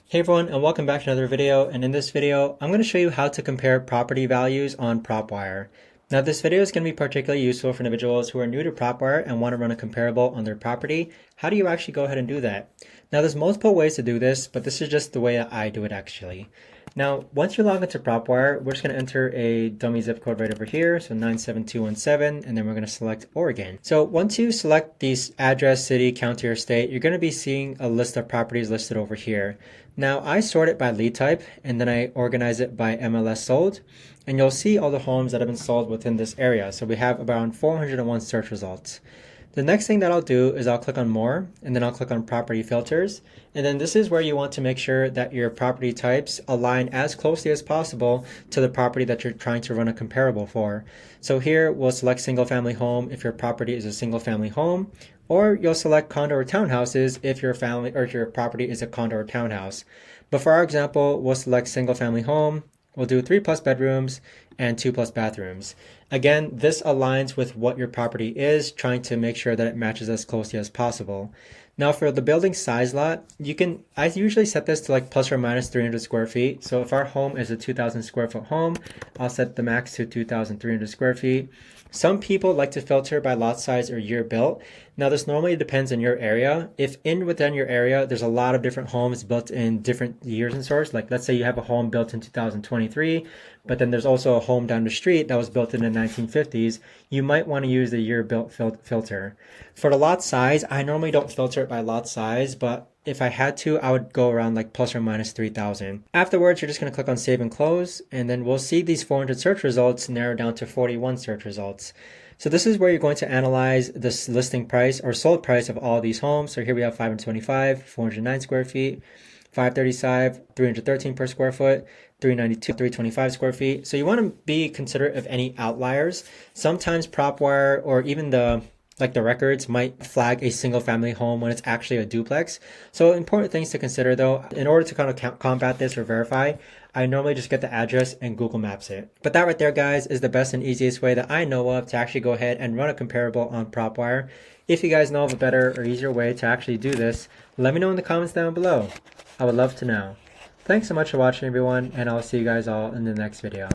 Hey everyone, and welcome back to another video. And in this video, I'm going to show you how to compare property values on Propwire. Now this video is going to be particularly useful for individuals who are new to Propwire and want to run a comparable on their property. How do you actually go ahead and do that? Now there's multiple ways to do this, but this is just the way that I do it actually. Now, once you log into Propwire, we're just going to enter a dummy zip code right over here, so 97217, and then we're going to select Oregon. So once you select these address, city, county, or state, you're going to be seeing a list of properties listed over here. Now, I sort it by lead type, and then I organize it by MLS sold, and you'll see all the homes that have been sold within this area. So we have around 401 search results. The next thing that I'll do is I'll click on more, and then I'll click on property filters. And then this is where you want to make sure that your property types align as closely as possible to the property that you're trying to run a comparable for. So here we'll select single family home if your property is a single family home, or you'll select condo or townhouses if your family or if your property is a condo or townhouse. But for our example, we'll select single family home. We'll do 3+ bedrooms and 2+ bathrooms. Again, this aligns with what your property is, trying to make sure that it matches as closely as possible. Now for the building size lot, I usually set this to like plus or minus 300 square feet. So if our home is a 2,000 square foot home, I'll set the max to 2,300 square feet. Some people like to filter by lot size or year built. Now this normally depends on your area. If within your area, there's a lot of different homes built in different years and sorts. Like let's say you have a home built in 2023, but then there's also a home down the street that was built in the 1950s. You might want to use the year built filter. For the lot size, I normally don't filter it by lot size, but if I had to, I would go around like plus or minus 3,000. Afterwards, you're just going to click on save and close, and then we'll see these 400 search results narrow down to 41 search results. So this is where you're going to analyze this listing price or sold price of all these homes. So here we have 525, 409 square feet, 535, 313 per square foot, 392, 325 square feet. So you want to be considerate of any outliers. Sometimes Propwire or even the records might flag a single family home when it's actually a duplex. So important things to consider though, in order to kind of combat this or verify, I normally just get the address and Google Maps it. But that right there, guys, is the best and easiest way that I know of to actually go ahead and run a comparable on Propwire. If you guys know of a better or easier way to actually do this, let me know in the comments down below. I would love to know. Thanks so much for watching everyone, and I'll see you guys all in the next video.